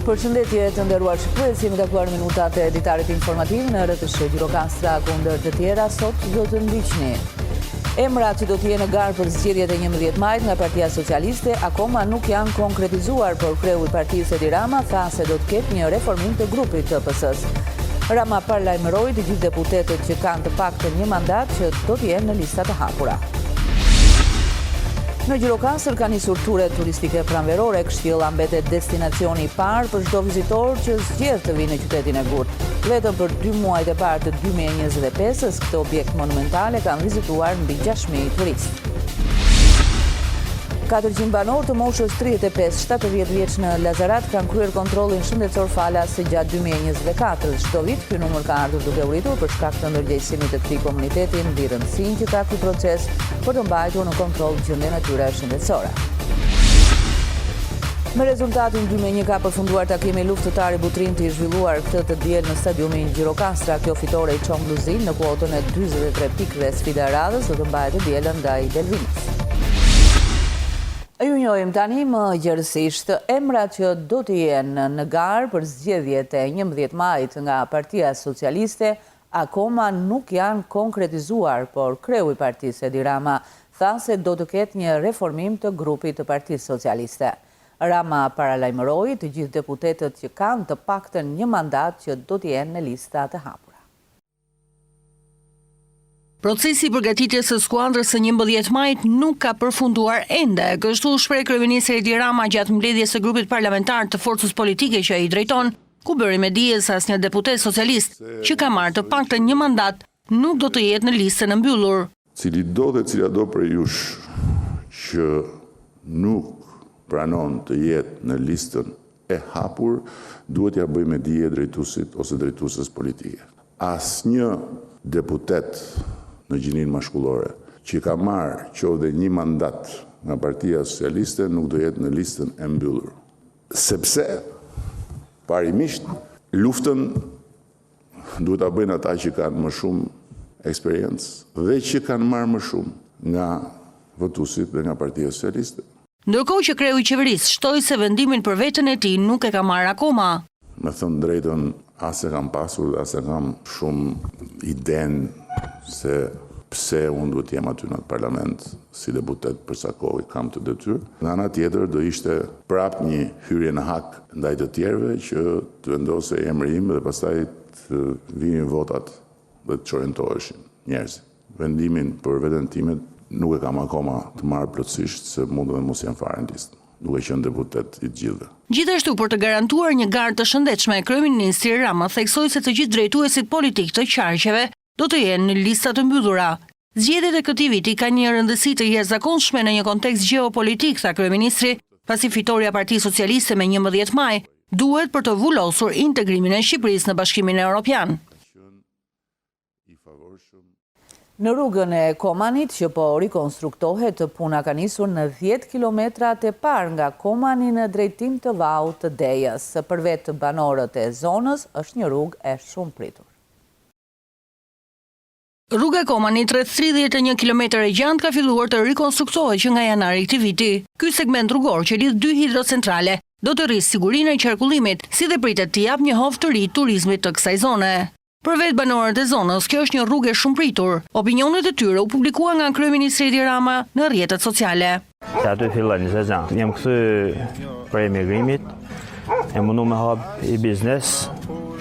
Përshëndetje të nderuar shikues, jemi takuar minutat e editarit informativ në RTS Gjirokastra kundër të tjera. Sot do të ndiqni emrat që do të jenë në garë për zgjedhjet e 11 majit nga Partia Socialiste akoma nuk janë konkretizuar, por kreu i partisë Edi Rama tha se do të ketë një reformim të grupit të PS-s. Rama paralajmëroi të gjithë deputetët që kanë të paktën një mandat që do të jenë në lista të hapura. Në Gjirokastër ka nisur ture turistike pranverore. Kështjella mbetet destinacioni i parë për çdo vizitor që zgjedh të vinë në qytetin e Gurt. Vetëm për 2 muajt e parë të 2025-s, këtë objekt monumentale kanë vizituar mbi 6.000 turistë. 400 banor të moshës 35-70 vjeç në Lazarat kanë kryer kontrollin shëndetësor falas se gjatë 2024. Çdo vit ky numër ka ardhur duke u rritur për shkak të ndërgjegjësimit të këtij komuniteti mbi rëndësinë që ka ky proces për të mbajtur në kontroll gjendjen e tyre shëndetësore. Me rezultatin 2-1 ka përfunduar takimi luftëtar i Butrinti i zhvilluar këtë të diel në stadiumin Gjirokastra. Kjo fitore i çon Blluzin në kuotën e 43 pikëve. Sfida e radhës do të mbahet të dielën ndaj Delvinës. Ju njohim tani më gjërësisht emrat që do të jenë në garë për zgjedhjet e 11 majit nga Partia Socialiste akoma nuk janë konkretizuar, por kreu i partisë Edi Rama tha se do të ketë një reformim të grupit të Partisë Socialiste. Rama paralajmëroi të gjithë deputetët që kanë të paktën një mandat që do të jenë në lista të hapura. Procesi i përgatitjes së skuadrës së 11 majit nuk ka përfunduar ende. Kështu shpreh kryeministri Edi Rama gjatë mbledhjes së grupit parlamentar të forcës politike që ai drejton, ku bëri me dije se asnjë deputet socialist që ka marrë të paktën një mandat nuk do të jetë në listën e mbyllur. Cila do për jush që nuk pranon të jetë në listën e hapur, duhet ja bëj me dije drejtuesit ose drejtuesës politike. Asnjë deputet në gjininë mashkullore që ka marrë qoftë një mandat nga Partia Socialiste nuk do jetë në listën e mbyllur. Sepse parimisht luftën duhet ta bëjnë ata që kanë më shumë eksperiencë dhe që kanë marrë më shumë nga votuesit dhe nga Partia Socialiste. Ndërkohë që kreu i qeverisë shtoi se vendimin për veten e tij nuk e ka marrë akoma. Me thënë drejtën, as e kam pasur, as e kam shumë idenë se pse unë duhet jem aty në parlament si deputet për sa kohë kam të detyrë. Nga ana tjetër do ishte prap një hyrje në hak ndaj të tjerëve që të vendose emri im dhe pastaj të vinin votat dhe të çorientoheshin njerëzit. Vendimin për veten time nuk e kam akoma të marrë plotësisht se mund dhe mos janë fare në listë, duke qenë deputet i gjithë. Gjithashtu, për të garantuar një garë të shëndetshme, kryeministri Rama theksoi se të gjithë drejtuesit politik të qarqeve do të jenë në lista të mbyllura. Zgjedhjet e këtij viti kanë një rëndësi të jashtëzakonshme në një kontekst gjeopolitik, tha kryeministri, pasi fitoria e Partisë Socialiste me 11 maj duhet për të vullosur integrimin e Shqipërisë në Bashkimin Evropian. Në rrugën e Komanit që po rikonstruktohet, puna ka nisur në 10 kilometrat e parë nga Komani në drejtim të Vaut të Dejës. Për vetë banorët e zonës është një rrugë e shumë pritur. Rruga e Komanit rreth 31 kilometër e gjatë ka filluar të rikonstruktohet që nga janari këtij viti. Ky segment rrugor që lidh 2 hidrocentrale do të rrisë sigurinë e qarkullimit, si dhe pritet të japë një hovë të ri turizmit të kësaj zone. Për vetë banorët e zonës, kjo është një rrugë e shumë pritur. Opinionet e tyre u publikua nga kryeministri Edi Rama në rrjetet sociale. Se aty fillon një sezon. Jam kthy për emigrimit, e mundu me hap i biznes,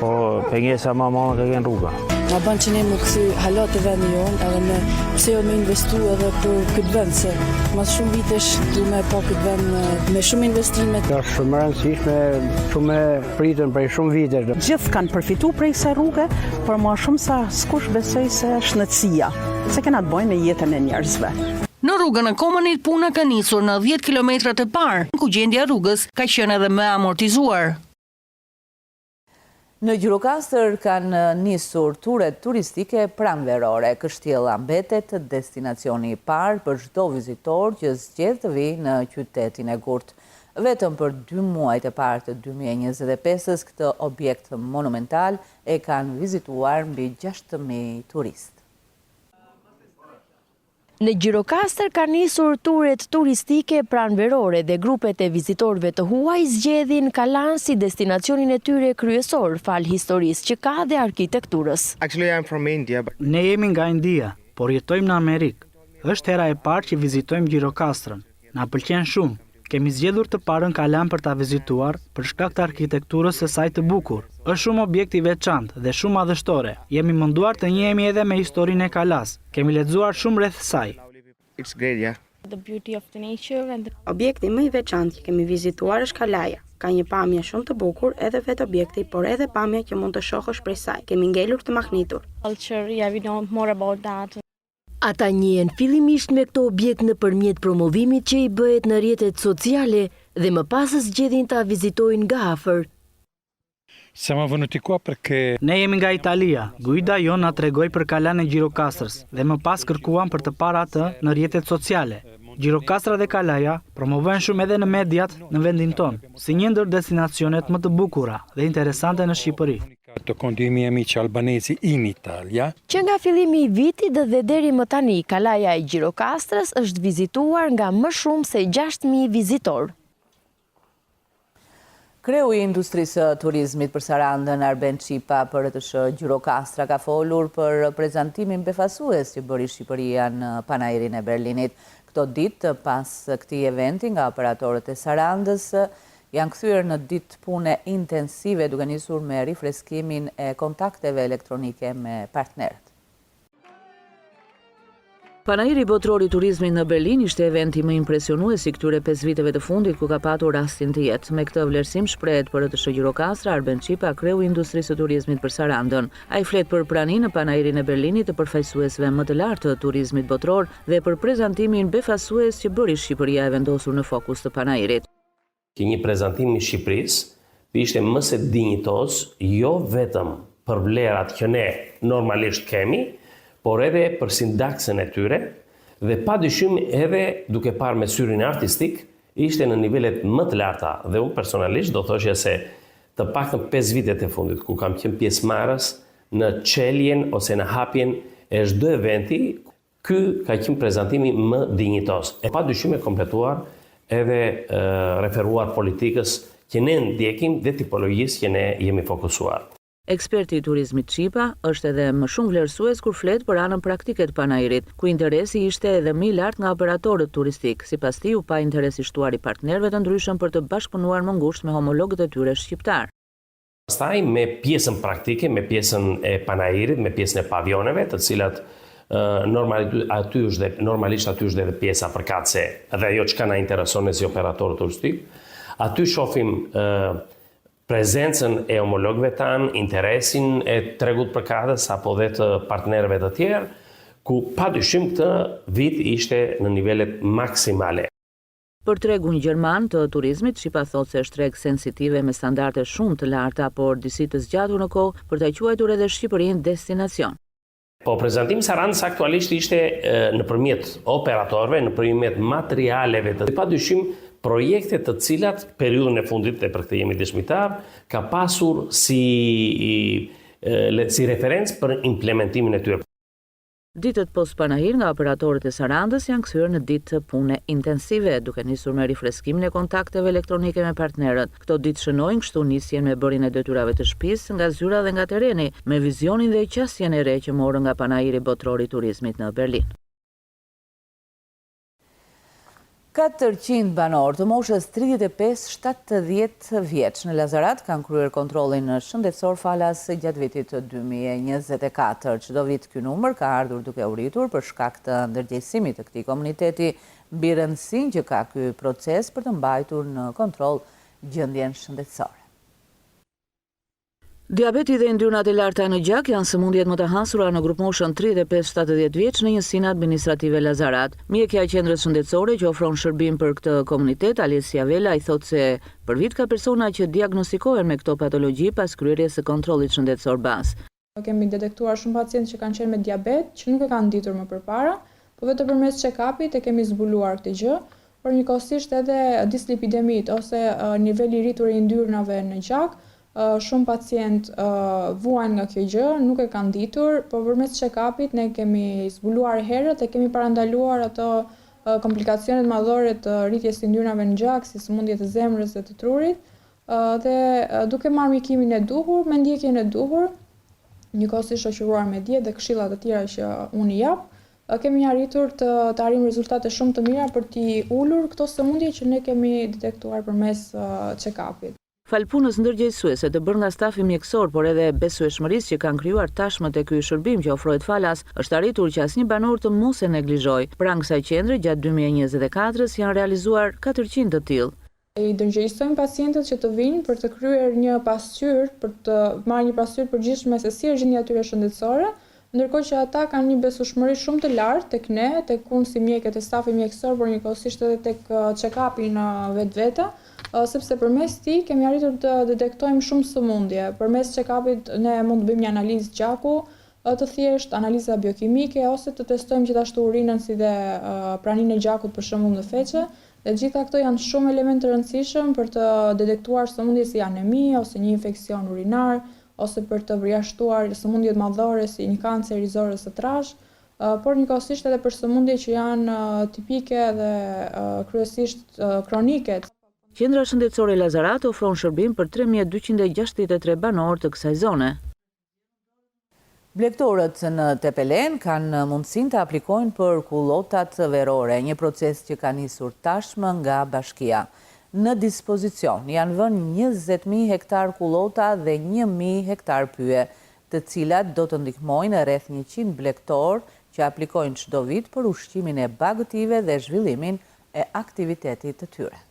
po pengesa më madhe ka qenë rruga. Ma ban që ne më këthy halat të vendi jonë, edhe me pse jo me investu edhe për këtë vend, se mas shumë vitesh du me pa këtë vend me shumë investime. Ka shumë rëndësishme, shumë pritën prej shumë vitesh. Gjithë kanë përfitu prej kësaj rruge, por më shumë sa s'kush besoj se shnetësia, se kena të bëjmë me jetën e njerëzve. Në rrugën e Komanit puna ka nisur në 10 kilometrat e parë, ku gjendja e rrugës ka qenë edhe më amortizuar. Në Gjirokastër kanë nisur turet turistike pranverore. Kështjella mbetet destinacioni i parë për çdo vizitor që zgjedh të vijë në qytetin e Gurt. Vetëm për 2 muajt e parë të 2025-s, këtë objekt monumental e kanë vizituar mbi 6.000 turistë. Në Gjirokastër ka nisur turet turistike pranverore dhe grupet e vizitorëve të huaj zgjedhin Kalan si destinacionin e tyre kryesor, fal historisë që ka dhe arkitekturës. Actually, I'm from India. Ne jemi nga India, por jetojmë në Amerikë. Është hera e parë që vizitojmë Gjirokastrën. Na pëlqen shumë. Kemi zgjedhur të parën Kalan për ta vizituar për shkak të arkitekturës së saj të bukur. Është shumë objekt i veçantë dhe shumë madhështore. Jemi munduar të njihemi edhe me historinë e Kalas. Kemi lexuar shumë rreth saj. It's great, yeah. Objekti më i veçantë që kemi vizituar është Kalaja. Ka një pamje shumë të bukur edhe vetë objekti, por edhe pamja që mund të shohësh prej saj. Kemi ngelur të mahnitur. Ata njihen fillimisht me këto objekt nëpërmjet promovimit që i bëhet në rrjetet sociale dhe më pas zgjedhin ta vizitojnë nga afër. Ne jemi nga Italia. Guida jon na tregoi për Kalan e Gjirokastrës dhe më pas kërkuam për të parë atë në rrjetet sociale. Gjirokastra dhe Kalaja promovohen shumë edhe në mediat në vendin tonë, si një ndër destinacionet më të bukura dhe interesante në Shqipëri. Që nga fillimi i vitit dhe deri më tani, Kalaja e Gjirokastrës është vizituar nga më shumë se 6.000 vizitorë. Kreu i industrisë turizmit për Sarandën, Arben Qipa, për ëtësh Gjirokastra, ka folur për prezantimin befasues që bëri Shqipëria në panairin e Berlinit. Këto ditë pas këtij eventi nga operatorët e Sarandës janë kthyer në ditë pune intensive duke nisur me rifreskimin e kontakteve elektronike me partnerët. Panairi botror i turizmit në Berlin ishte eventi më impresionues i këtyre 5 viteve të fundit ku ka patur rastin të jetë. Me këtë vlerësim shprehet për ëtësh Gjirokastra, Arben Qipa, kreu i industrisë së turizmit për Sarandën. Ai flet për praninë në panairin e Berlinit të përfaqësuesve më të lartë të turizmit botror dhe për prezantimin befasues që bëri Shqipëria e vendosur në fokus të panairit. Një prezantim i Shqipërisë ishte më së dinjitos, jo vetëm për vlerat që ne normalisht kemi, por edhe për sindaksën e tyre dhe padyshim edhe duke parë me syrin artistik, ishte në nivelet më të larta dhe unë personalisht do thoshja se të paktën 5 vitet e fundit ku kam qenë pjesëmarrës në çeljen ose në hapjen e çdo eventi, ky ka qenë prezantimi më dinjitos. E padyshim e kompletuar edhe referuar politikës që ne ndjekim dhe tipologjisë që ne jemi fokusuar. Eksperti i turizmit Qipa është edhe më shumë vlerësues kur flet për anën praktike të panairit, ku interesi ishte edhe më i lartë nga operatorët turistik. Sipas tij, u pa interes i shtuar i partnerëve të ndryshëm për të bashkëpunuar më ngushtë me homologët e tyre shqiptar. Pastaj me pjesën praktike, me pjesën e panairit, me pjesën e pavioneve, të cilat normalisht aty është edhe pjesa përkatëse dhe ajo çka na intereson si operatorë turistik. Aty shohim prezencën e homologëve tanë, interesin e tregut përkatës apo dhe të partnerëve të tjerë, ku padyshim këtë vit ishte në nivelet maksimale. Për tregun gjerman të turizmit, Qipa thotë se është treg sensitive me standarde shumë të larta, por disi të zgjatur në kohë për ta quajtur edhe Shqipërinë destinacion. Po prezantimi Sarandës aktualisht ishte nëpërmjet operatorëve, nëpërmjet materialeve të padyshim projekte të cilat periudhën e fundit dhe për këtë jemi dëshmitar ka pasur si referencë për implementimin e tyre. Ditët post panahir nga operatorët e Sarandës janë kthyer në ditë pune intensive, duke nisur me rifreskimin e kontakteve elektronike me partnerët. Këto ditë shënojnë kështu nisjen me bërjen e detyrave të shtëpisë nga zyra dhe nga tereni, me vizionin dhe qasjen e re që morën nga panahiri botror i turizmit në Berlin. 400 banorë të moshës 35-70 vjeç në Lazarat kanë kryer kontrollin shëndetësor falas gjatë vitit 2024. Çdo vit ky numër ka ardhur duke u rritur për shkak të ndërgjegjësimit të këtij komuniteti, mbi rëndësinë që ka ky proces për të mbajtur në kontroll gjendjen shëndetësore. Diabeti dhe yndyrnat e larta në gjak janë sëmundjet më të hasura në grupmoshën 35-70 vjeç në njësinë administrative Lazarat. Mjekja e qendrës shëndetësore që ofron shërbim për këtë komunitet, Alesia Vela, i thotë se për vit ka persona që diagnostikohen me këto patologji pas kryerjes së kontrollit shëndetësor bazë. Kemi detektuar shumë pacientë që kanë qenë me diabet, që nuk e kanë ditur më përpara, por vetëm përmes check-upit e kemi zbuluar këtë gjë, por njëkohësisht edhe dislipidemit ose niveli i rritur i yndyrnave në gjak Shumë pacient vuajnë nga kjo gjë, nuk e kanë ditur, por përmes check-upit ne kemi zbuluar herët e kemi parandaluar ato komplikacionet madhore të rritjes së yndyrnave në gjak, si sëmundjet e zemrës dhe të trurit, dhe duke marrë mjekimin e duhur, me ndjekjen e duhur, njëkohësisht shoqëruar me dietë dhe këshilla të tjera që unë i jap, kemi arritur të arrijmë rezultate shumë të mira për t'i ulur këto sëmundje që ne kemi detektuar përmes check-upit. Fal punës ndërgjegjësuese të bërë nga stafi mjekësor, por edhe besueshmërisë që kanë krijuar tashmë te ky shërbim që ofrohet falas, është arritur që asnjë banor të mos e neglizhoj. Pranë kësaj qendre, gjatë 2024-s janë realizuar 400 të tillë. I dërgjegjësojmë pacientët që të vinë për të kryer një pasqyrë, për të marrë një pasqyrë përgjithshme se si është gjendja e tyre shëndetësore, ndërkohë që ata kanë një besueshmëri shumë të lartë tek ne, tek unë si mjekët e stafi mjekësor, por njëkohësisht edhe tek check-upi në vetvete, sepse përmes tij kemi arritur të detektojmë shumë sëmundje. Përmes check-upit ne mund të bëjmë një analizë gjaku të thjesht, analiza biokimike, ose të testojmë gjithashtu urinën si dhe praninë e gjakut për shembull në feqe. Dhe gjitha këto janë shumë elementë të rëndësishëm për të detektuar sëmundje si anemi ose një infeksion urinar, ose për të përjashtuar sëmundjet madhore si një kancer i zorës së trash, por njëkohësisht edhe për sëmundje që janë tipike dhe kryesisht kronike. Qendra shëndetësore Lazarat ofron shërbim për 3263 banor të kësaj zone. Blegtorët në Tepelen kanë mundësinë të aplikojnë për kullotat verore, një proces që ka nisur tashmë nga bashkia. Në dispozicion janë vënë 20.000 hektar kullota dhe 1.000 hektar pyje, të cilat do të ndihmojnë rreth 100 blegtor që aplikojnë çdo vit për ushqimin e bagëtive dhe zhvillimin e aktivitetit të tyre.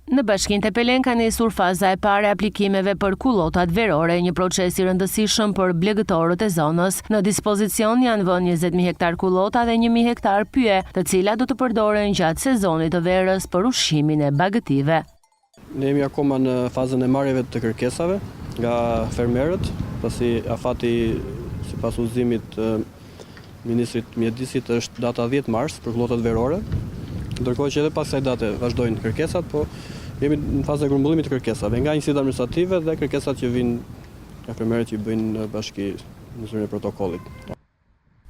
Në Bashkinë Tepelen ka nisur faza e parë e aplikimeve për kullotat verore, një proces i rëndësishëm për blegëtorët e zonës. Në dispozicion janë vënë 20.000 hektar kullota dhe 1.000 hektar pyje, të cilat do të përdoren gjatë sezonit të verës për ushqimin e bagëtive. Ne jemi akoma në fazën e marrjeve të kërkesave nga fermerët, pasi afati sipas udhëzimit Ministrit Mjedisit është data 10 mars për kullotat verore. Ndërkohë që edhe pas kësaj date vazhdojnë kërkesat, po jemi në fazën e grumbullimit të kërkesave, nga njësitë administrative dhe kërkesat që vinë nga fermerët që bëjnë në bashki në zyrën e protokollit.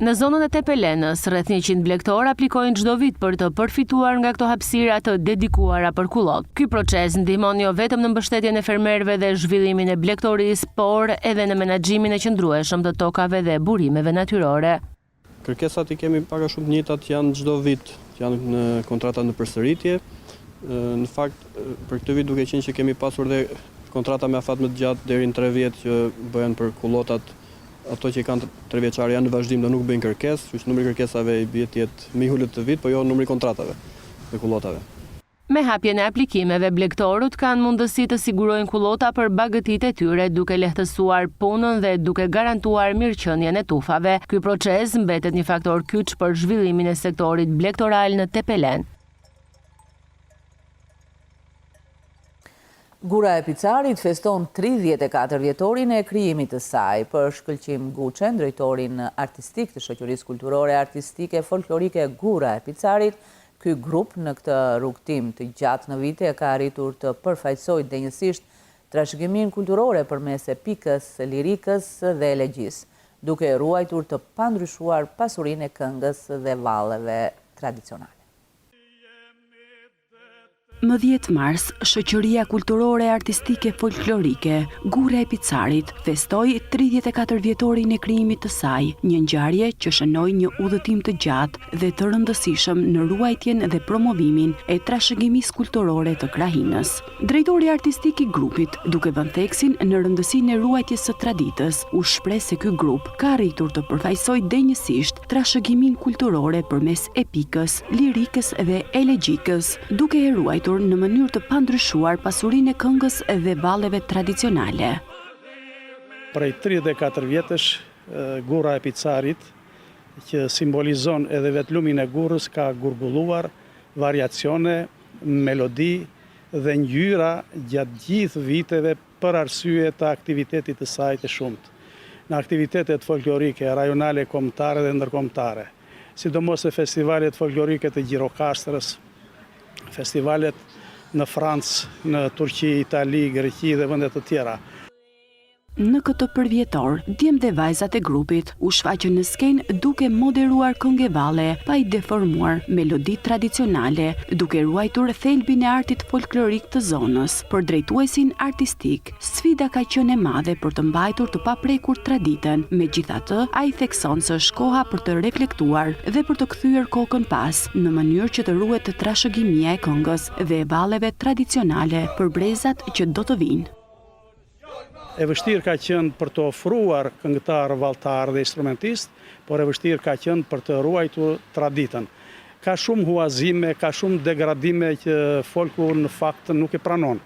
Në zonën e Tepelenës, rreth 100 blegtor aplikojnë çdo vit për të përfituar nga këto hapësira të dedikuara për kullot. Ky proces ndihmon jo vetëm në mbështetjen e fermerëve dhe zhvillimin e blegtorisë, por edhe në menaxhimin e qëndrueshëm të tokave dhe burimeve natyrore. Kërkesat i kemi pak a shumë të njëjtat janë çdo vit, janë në kontrata në përsëritje. Në fakt, për këtë vit duke qenë që kemi pasur dhe kontrata me afat më të gjatë deri në 3 vjet që bëhen për kullotat, ato që kanë 3 vjeçare janë në vazhdim dhe nuk bëjnë kërkesë, kështu që numri i kërkesave i bie të jetë më i ulët të vit, po jo numri i kontratave të kullotave. Me hapjen e aplikimeve, blegtorët kanë mundësi të sigurojnë kullota për bagëtitë e tyre duke lehtësuar punën dhe duke garantuar mirëqënien e tufave. Ky proces mbetet një faktor kyç për zhvillimin e sektorit blegtoral në Tepelen. Gura e Picarit feston 34 vjetorin e krijimit të saj. Për Shkëlqim Guçen, drejtorin artistik të shoqërisë kulturore artistike folklorike Gura e Picarit, ky grup në këtë rrugtim të gjatë në vite ka arritur të përfaqësojë denjësisht trashëgiminë kulturore përmes epikës, lirikës dhe elegjisë, duke ruajtur të pandryshuar pasurinë e këngës dhe valleve tradicionale. Më 10 mars, shoqëria kulturore artistike folklorike Gura e Picarit festoi 34 vjetorin e krijimit të saj, një ngjarje që shënoi një udhëtim të gjatë dhe të rëndësishëm në ruajtjen dhe promovimin e trashëgimisë kulturore të krahinës. Drejtori artistik i grupit, duke vënë theksin në rëndësinë e ruajtjes së traditës, u shpreh se ky grup ka arritur të përfaqësojë denjësisht trashëgiminë kulturore përmes epikës, lirikës dhe elegjikës, duke e ruajtur në mënyrë të pandryshuar pasurinë e këngës dhe valleve tradicionale. Prej 34 vjetësh, Gura e Picarit, që simbolizon edhe vetlumin e gurës, ka gurgulluar variacione, melodi dhe ngjyra gjatë gjithë viteve për arsye të aktivitetit të saj të shumtë. Në aktivitetet folklorike, rajonale, kombëtare dhe ndërkombëtare, sidomos e festivalet folklorike të Gjirokastrës, festivalet në Francë, në Turqi, Itali, Greqi dhe vende të tjera. Në këtë përvjetor, djem dhe vajzat e grupit u shfaqën në skenë duke moderuar këngëvalle pa i deformuar melodit tradicionale, duke ruajtur thelbin e artit folklorik të zonës. Për drejtuesin artistik, sfida ka qenë e madhe për të mbajtur të paprekur traditën. Megjithatë, ai thekson se është koha për të reflektuar dhe për të kthyer kokën pas, në mënyrë që të ruhet trashëgimia e këngës dhe e valleve tradicionale për brezat që do të vinë. E vështirë ka qenë për të ofruar këngëtar, valltar dhe instrumentist, por e vështirë ka qenë për të ruajtur traditën. Ka shumë huazime, ka shumë degradime që folku në fakt nuk e pranon,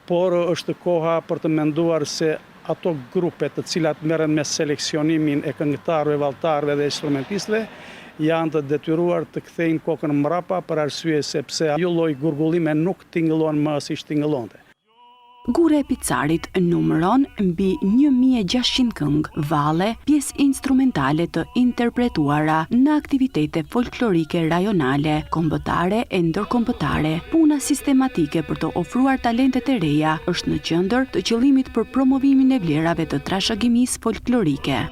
por është koha për të menduar se ato grupe të cilat merren me seleksionimin e këngëtarëve, valltarëve dhe instrumentistëve janë të detyruar të kthejnë kokën mrapa për arsye sepse ajo lloj gurgullime nuk tingëllon më siç tingëllonte. Gure e Picarit numëron mbi 1600 këngë, valle, pjesë instrumentale të interpretuara në aktivitete folklorike rajonale, kombëtare e ndërkombëtare. Puna sistematike për të ofruar talentet e reja është në qendër të qëllimit për promovimin e vlerave të trashëgimisë folklorike.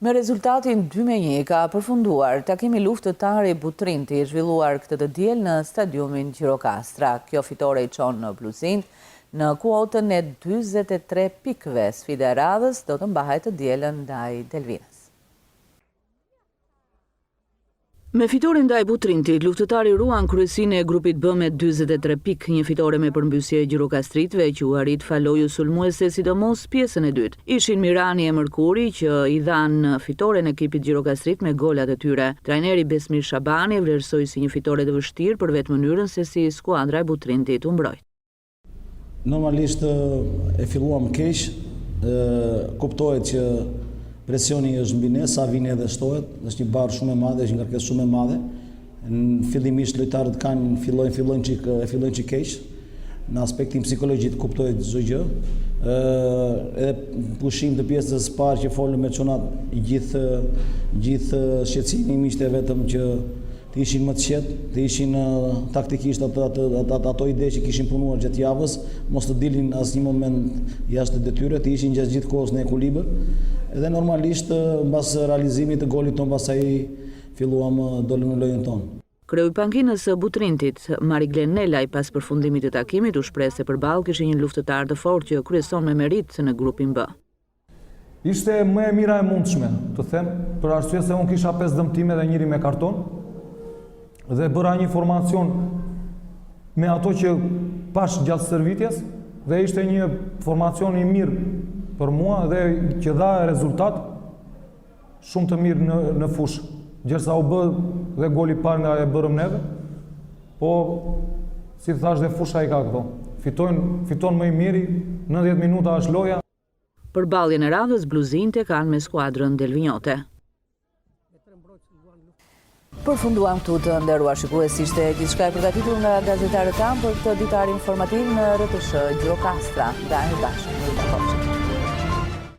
Me rezultatin 2-1 ka përfunduar takimi luftëtar i Butrinti zhvilluar këtë të diel në stadiumin Gjirokastra. Kjo fitore i çon në bluzinë në kuotën e 43 pikëve. Sfida e radhës do të mbahet të dielën ndaj Delvinës. Me fitore ndaj Butrinti, luftëtari ruan kryesinë e grupit B me 43 pikë, një fitore me përmbysje e gjirokastritëve që u arrit faloju sulmuese sidomos pjesën e dytë. Ishin Mirani e Mërkuri që i dhanë fitoren ekipit gjirokastrit me golat e tyre. Trajneri Besmir Shabani e vlerësoi si një fitore të vështirë për vetë mënyrën se si skuadra e Butrintit u mbrojt. Normalisht e filluam keq, kuptohet që presioni është mbi ne, sa vini edhe shtohet, është një barë shumë e madhe, është një ngarkesë shumë e madhe. Në fillimisht lojtarët fillojnë çik keq. Në aspektin psikologjik kuptohet çdo gjë. Edhe pushim të pjesës së parë që folën me çonat, gjithë shqetësimi im ishte vetëm që të ishin më të qetë, të ishin taktikisht ato ide që kishin punuar gjatë javës, mos të dilin asnjë moment jashtë detyre, të ishin gjatë gjithë kohës në ekuilibër. Edhe normalisht mbas realizimit të golit ton pastaj filluam dolëm në lojën tonë. Kreu i pankinës së Butrintit, Mariglen Nelaj, pas përfundimit të takimit u shpreh se përballë kishte një luftëtar të fortë që kryeson me merit në grupin B. Ishte më e mira e mundshme, të them, për arsye se unë kisha 5 dëmtime dhe njëri me karton dhe bëra një formacion me ato që pash gjatë stërvitjes dhe ishte një formacion i mirë për mua dhe që dha rezultat shumë të mirë në fushë. Gjersa u bë dhe goli parë nga e bërëm neve, po si thash dhe fusha i ka këto. Fiton më i miri, 90 minuta është loja. Përballjen e radhës bluzinte kanë me skuadrën delvinjote. Përfunduam këtu të nderuar shikues, ishte gjithçka e përgatitur nga gazetarët tanë për këtë ditar informativ në RTS Gjirokastra. Dani bashkë.